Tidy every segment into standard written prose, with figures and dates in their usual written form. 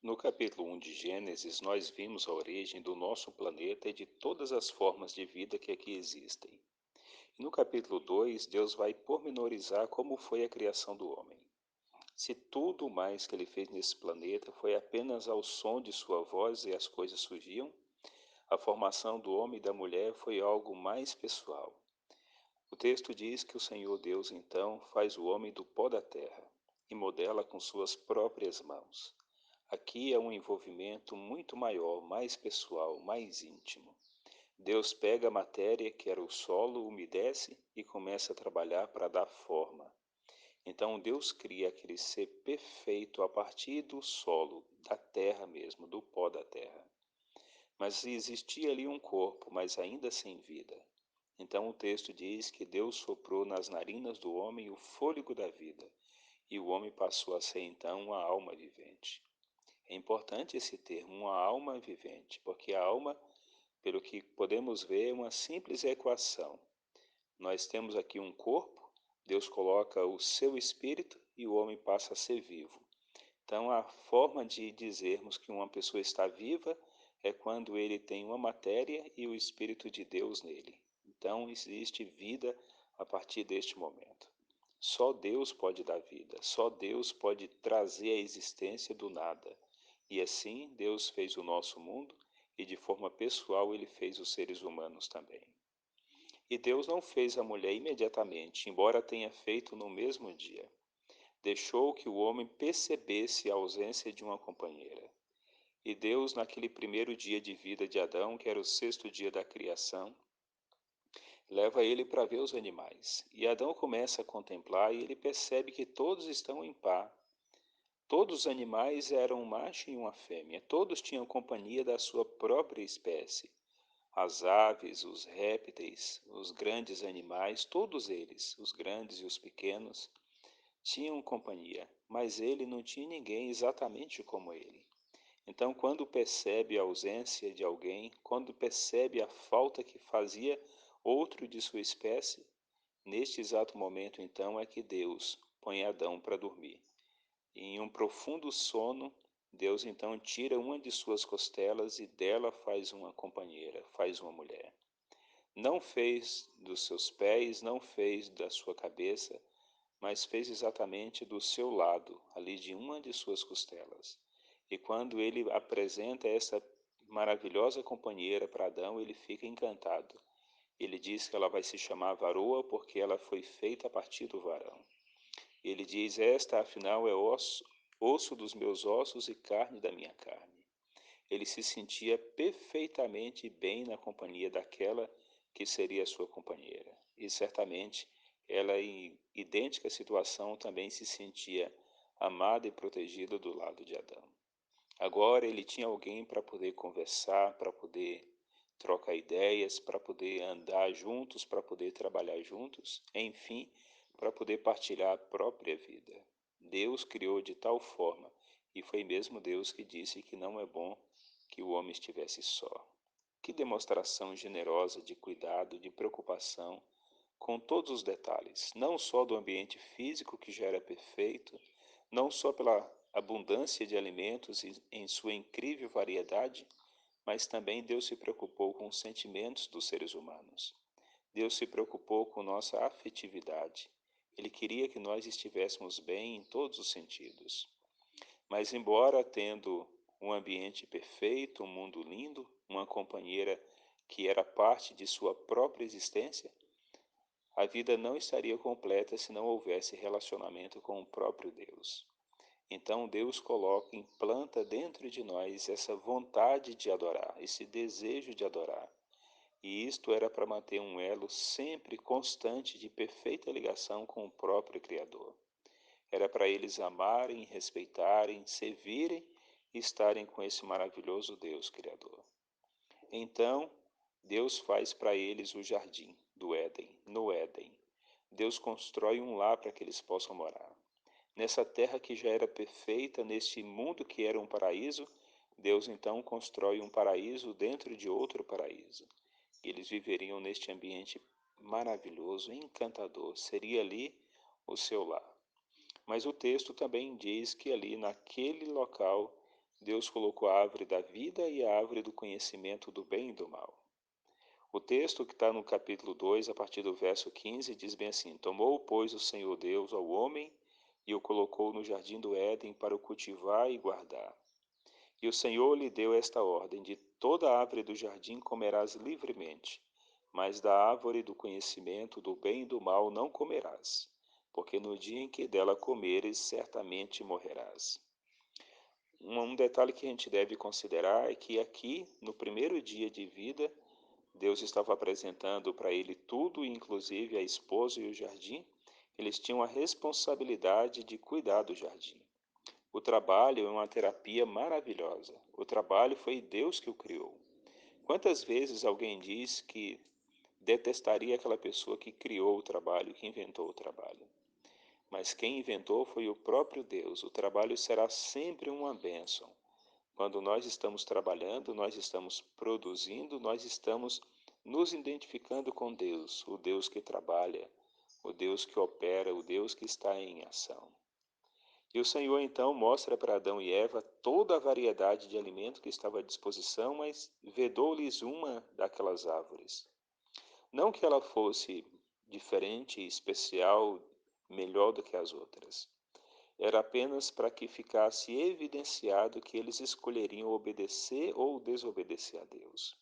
No capítulo 1 de Gênesis, nós vimos a origem do nosso planeta e de todas as formas de vida que aqui existem. E no capítulo 2, Deus vai pormenorizar como foi a criação do homem. Se tudo mais que ele fez nesse planeta foi apenas ao som de sua voz e as coisas surgiam, a formação do homem e da mulher foi algo mais pessoal. O texto diz que o Senhor Deus então faz o homem do pó da terra e modela com suas próprias mãos. Aqui é um envolvimento muito maior, mais pessoal, mais íntimo. Deus pega a matéria, que era o solo, umedece e começa a trabalhar para dar forma. Então Deus cria aquele ser perfeito a partir do solo, da terra mesmo, do pó da terra. Mas existia ali um corpo, mas ainda sem vida. Então o texto diz que Deus soprou nas narinas do homem o fôlego da vida, e o homem passou a ser então uma alma vivente. É importante esse termo, uma alma vivente, porque a alma, pelo que podemos ver, é uma simples equação. Nós temos aqui um corpo, Deus coloca o seu espírito e o homem passa a ser vivo. Então, a forma de dizermos que uma pessoa está viva é quando ele tem uma matéria e o Espírito de Deus nele. Então, existe vida a partir deste momento. Só Deus pode dar vida, só Deus pode trazer a existência do nada. E assim, Deus fez o nosso mundo e de forma pessoal ele fez os seres humanos também. E Deus não fez a mulher imediatamente, embora tenha feito no mesmo dia. Deixou que o homem percebesse a ausência de uma companheira. E Deus, naquele primeiro dia de vida de Adão, que era o sexto dia da criação, leva ele para ver os animais. E Adão começa a contemplar e ele percebe que todos estão em par. Todos os animais eram um macho e uma fêmea, todos tinham companhia da sua própria espécie. As aves, os répteis, os grandes animais, todos eles, os grandes e os pequenos, tinham companhia, mas ele não tinha ninguém exatamente como ele. Então, quando percebe a ausência de alguém, quando percebe a falta que fazia outro de sua espécie, neste exato momento, então, é que Deus põe Adão para dormir. E em um profundo sono, Deus então tira uma de suas costelas e dela faz uma companheira, faz uma mulher. Não fez dos seus pés, não fez da sua cabeça, mas fez exatamente do seu lado, ali de uma de suas costelas. E quando ele apresenta essa maravilhosa companheira para Adão, ele fica encantado. Ele diz que ela vai se chamar varoa porque ela foi feita a partir do varão. Ele diz: esta afinal é osso dos meus ossos e carne da minha carne. Ele se sentia perfeitamente bem na companhia daquela que seria sua companheira. E certamente ela, em idêntica situação, também se sentia amada e protegida do lado de Adão. Agora ele tinha alguém para poder conversar, para poder trocar ideias, para poder andar juntos, para poder trabalhar juntos, enfim, para poder partilhar a própria vida. Deus criou de tal forma, e foi mesmo Deus que disse que não é bom que o homem estivesse só. Que demonstração generosa de cuidado, de preocupação, com todos os detalhes, não só do ambiente físico que já era perfeito, não só pela abundância de alimentos e em sua incrível variedade, mas também Deus se preocupou com os sentimentos dos seres humanos. Deus se preocupou com nossa afetividade. Ele queria que nós estivéssemos bem em todos os sentidos. Mas, embora tendo um ambiente perfeito, um mundo lindo, uma companheira que era parte de sua própria existência, a vida não estaria completa se não houvesse relacionamento com o próprio Deus. Então Deus coloca, implanta dentro de nós essa vontade de adorar, esse desejo de adorar. E isto era para manter um elo sempre constante de perfeita ligação com o próprio Criador. Era para eles amarem, respeitarem, servirem e estarem com esse maravilhoso Deus Criador. Então, Deus faz para eles o jardim do Éden, no Éden. Deus constrói um lar para que eles possam morar. Nessa terra que já era perfeita, neste mundo que era um paraíso, Deus então constrói um paraíso dentro de outro paraíso. E eles viveriam neste ambiente maravilhoso, encantador. Seria ali o seu lar. Mas o texto também diz que ali naquele local Deus colocou a árvore da vida e a árvore do conhecimento do bem e do mal. O texto que está no capítulo 2, a partir do verso 15, diz bem assim: Tomou, pois, o Senhor Deus ao homem e o colocou no jardim do Éden para o cultivar e guardar. E o Senhor lhe deu esta ordem: De toda árvore do jardim comerás livremente, mas da árvore do conhecimento do bem e do mal não comerás, porque no dia em que dela comeres, certamente morrerás. Um detalhe que a gente deve considerar é que aqui, no primeiro dia de vida, Deus estava apresentando para ele tudo, inclusive a esposa e o jardim. Eles tinham a responsabilidade de cuidar do jardim. O trabalho é uma terapia maravilhosa. O trabalho foi Deus que o criou. Quantas vezes alguém diz que detestaria aquela pessoa que criou o trabalho, que inventou o trabalho? Mas quem inventou foi o próprio Deus. O trabalho será sempre uma bênção. Quando nós estamos trabalhando, nós estamos produzindo, nós estamos nos identificando com Deus, o Deus que trabalha, o Deus que opera, o Deus que está em ação. E o Senhor então mostra para Adão e Eva toda a variedade de alimento que estava à disposição, mas vedou-lhes uma daquelas árvores. Não que ela fosse diferente, especial, melhor do que as outras. Era apenas para que ficasse evidenciado que eles escolheriam obedecer ou desobedecer a Deus.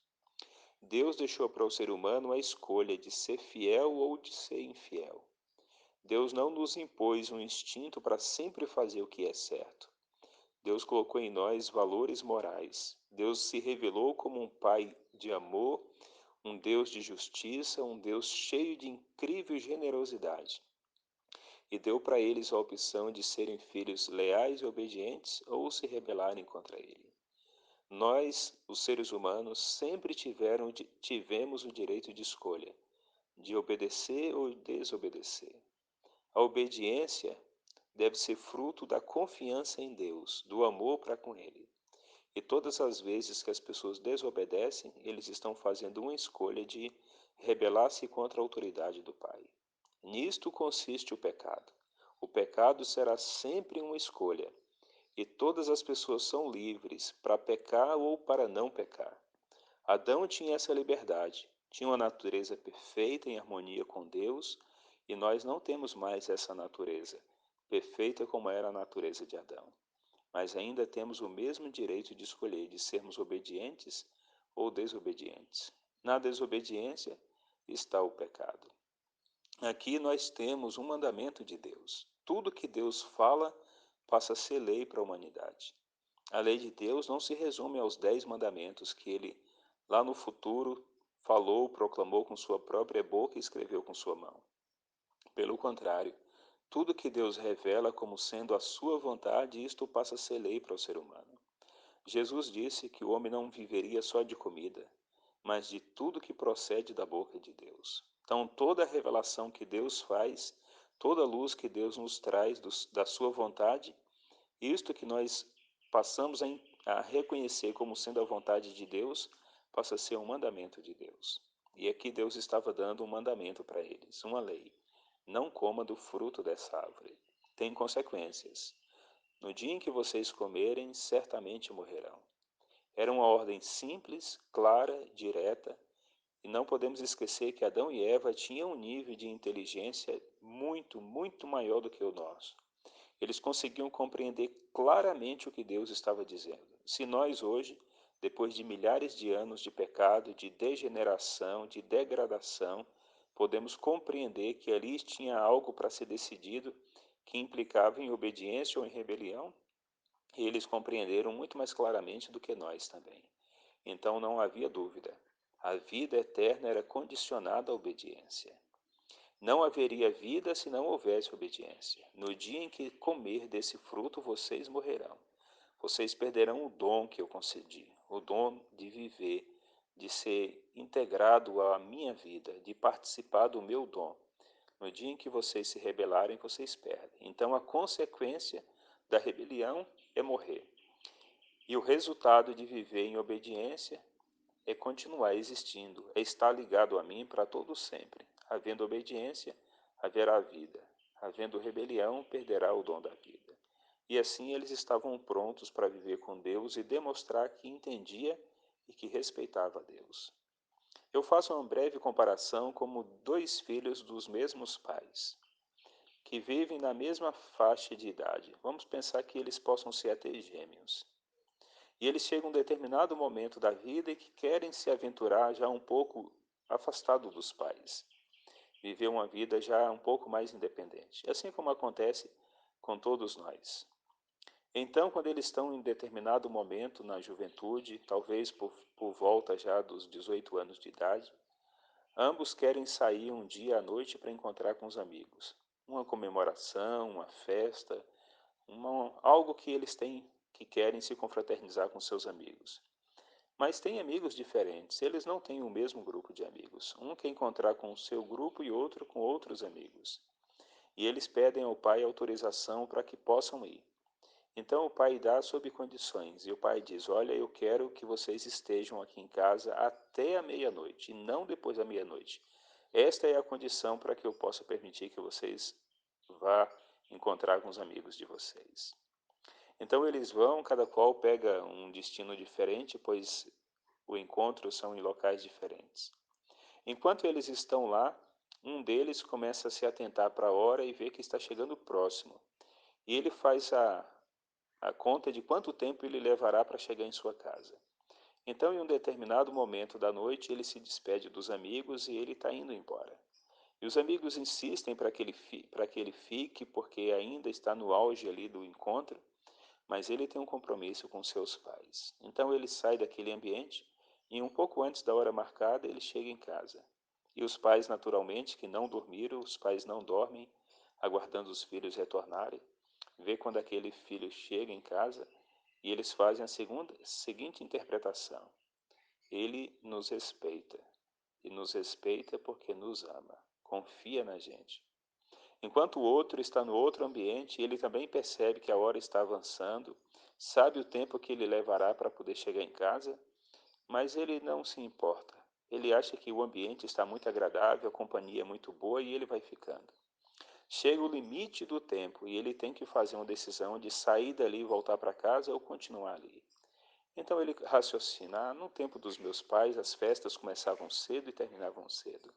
Deus deixou para o ser humano a escolha de ser fiel ou de ser infiel. Deus não nos impôs um instinto para sempre fazer o que é certo. Deus colocou em nós valores morais. Deus se revelou como um Pai de amor, um Deus de justiça, um Deus cheio de incrível generosidade. E deu para eles a opção de serem filhos leais e obedientes ou se rebelarem contra ele. Nós, os seres humanos, sempre tivemos o direito de escolha, de obedecer ou desobedecer. A obediência deve ser fruto da confiança em Deus, do amor para com Ele. E todas as vezes que as pessoas desobedecem, eles estão fazendo uma escolha de rebelar-se contra a autoridade do Pai. Nisto consiste o pecado. O pecado será sempre uma escolha, e todas as pessoas são livres para pecar ou para não pecar. Adão tinha essa liberdade, tinha uma natureza perfeita em harmonia com Deus, e nós não temos mais essa natureza, perfeita como era a natureza de Adão. Mas ainda temos o mesmo direito de escolher de sermos obedientes ou desobedientes. Na desobediência está o pecado. Aqui nós temos um mandamento de Deus. Tudo que Deus fala passa a ser lei para a humanidade. A lei de Deus não se resume aos 10 mandamentos que ele, lá no futuro, falou, proclamou com sua própria boca e escreveu com sua mão. Pelo contrário, tudo que Deus revela como sendo a sua vontade, isto passa a ser lei para o ser humano. Jesus disse que o homem não viveria só de comida, mas de tudo que procede da boca de Deus. Então, toda a revelação que Deus faz, toda a luz que Deus nos traz da sua vontade, isto que nós passamos a reconhecer como sendo a vontade de Deus, passa a ser um mandamento de Deus. E aqui Deus estava dando um mandamento para eles, uma lei. Não coma do fruto dessa árvore. Tem consequências. No dia em que vocês comerem, certamente morrerão. Era uma ordem simples, clara, direta, e não podemos esquecer que Adão e Eva tinham um nível de inteligência muito, muito maior do que o nosso. Eles conseguiam compreender claramente o que Deus estava dizendo. Se nós hoje, depois de milhares de anos de pecado, de degeneração, de degradação, podemos compreender que ali tinha algo para ser decidido que implicava em obediência ou em rebelião, e eles compreenderam muito mais claramente do que nós também. Então não havia dúvida. A vida eterna era condicionada à obediência. Não haveria vida se não houvesse obediência. No dia em que comer desse fruto, vocês morrerão. Vocês perderão o dom que eu concedi, o dom de viver, de ser integrado à minha vida, de participar do meu dom. No dia em que vocês se rebelarem, vocês perdem. Então a consequência da rebelião é morrer. E o resultado de viver em obediência é continuar existindo, é estar ligado a mim para todo sempre. Havendo obediência, haverá vida. Havendo rebelião, perderá o dom da vida. E assim eles estavam prontos para viver com Deus e demonstrar que entendia e que respeitava a Deus. Eu faço uma breve comparação como dois filhos dos mesmos pais, que vivem na mesma faixa de idade. Vamos pensar que eles possam ser até gêmeos. E eles chegam a um determinado momento da vida e que querem se aventurar já um pouco afastado dos pais, viver uma vida já um pouco mais independente, assim como acontece com todos nós. Então, quando eles estão em determinado momento na juventude, talvez por volta já dos 18 anos de idade, ambos querem sair um dia à noite para encontrar com os amigos. Uma comemoração, uma festa, algo que eles têm, que querem se confraternizar com seus amigos. Mas tem amigos diferentes, eles não têm o mesmo grupo de amigos. Um quer encontrar com o seu grupo e outro com outros amigos. E eles pedem ao pai autorização para que possam ir. Então o pai dá sob condições, e o pai diz: Olha, eu quero que vocês estejam aqui em casa até a meia-noite, e não depois da meia-noite. Esta é a condição para que eu possa permitir que vocês vá encontrar com os amigos de vocês. Então eles vão, cada qual pega um destino diferente, pois o encontro são em locais diferentes. Enquanto eles estão lá, um deles começa a se atentar para a hora e vê que está chegando próximo. E ele faz a conta de quanto tempo ele levará para chegar em sua casa. Então, em um determinado momento da noite, ele se despede dos amigos e ele está indo embora. E os amigos insistem para que ele fique, porque ainda está no auge ali do encontro, mas ele tem um compromisso com seus pais. Então ele sai daquele ambiente e um pouco antes da hora marcada ele chega em casa. E os pais, naturalmente, que não dormiram, os pais não dormem, aguardando os filhos retornarem, vê quando aquele filho chega em casa e eles fazem seguinte interpretação: ele nos respeita, e nos respeita porque nos ama, confia na gente. Enquanto o outro está no outro ambiente, ele também percebe que a hora está avançando, sabe o tempo que ele levará para poder chegar em casa, mas ele não se importa. Ele acha que o ambiente está muito agradável, a companhia é muito boa e ele vai ficando. Chega o limite do tempo e ele tem que fazer uma decisão de sair dali e voltar para casa ou continuar ali. Então ele raciocina: no tempo dos meus pais as festas começavam cedo e terminavam cedo.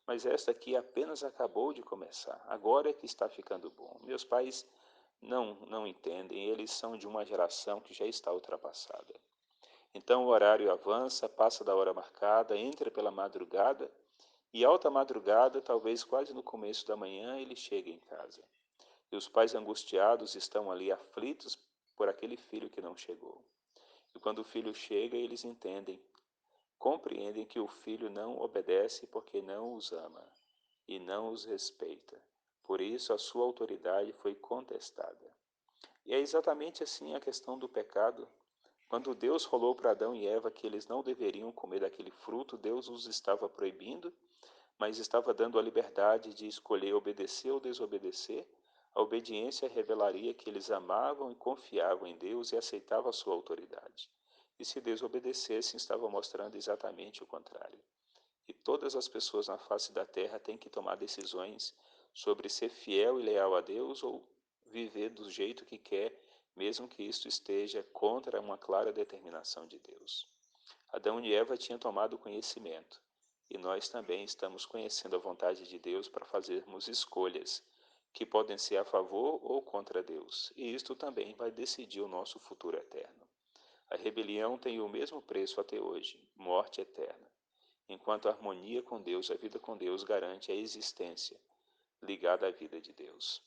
Mas esta aqui apenas acabou de começar. Agora é que está ficando bom. Meus pais não entendem, eles são de uma geração que já está ultrapassada. Então o horário avança, passa da hora marcada, entra pela madrugada, e alta madrugada, talvez quase no começo da manhã, ele chega em casa. E os pais angustiados estão ali aflitos por aquele filho que não chegou. E quando o filho chega, eles entendem, compreendem que o filho não obedece porque não os ama e não os respeita. Por isso a sua autoridade foi contestada. E é exatamente assim a questão do pecado. Quando Deus falou para Adão e Eva que eles não deveriam comer daquele fruto, Deus os estava proibindo, mas estava dando a liberdade de escolher obedecer ou desobedecer. A obediência revelaria que eles amavam e confiavam em Deus e aceitavam a sua autoridade. E se desobedecessem, estava mostrando exatamente o contrário. E todas as pessoas na face da terra têm que tomar decisões sobre ser fiel e leal a Deus ou viver do jeito que quer, mesmo que isto esteja contra uma clara determinação de Deus. Adão e Eva tinham tomado conhecimento, e nós também estamos conhecendo a vontade de Deus para fazermos escolhas que podem ser a favor ou contra Deus, e isto também vai decidir o nosso futuro eterno. A rebelião tem o mesmo preço até hoje, morte eterna, enquanto a harmonia com Deus, a vida com Deus, garante a existência ligada à vida de Deus.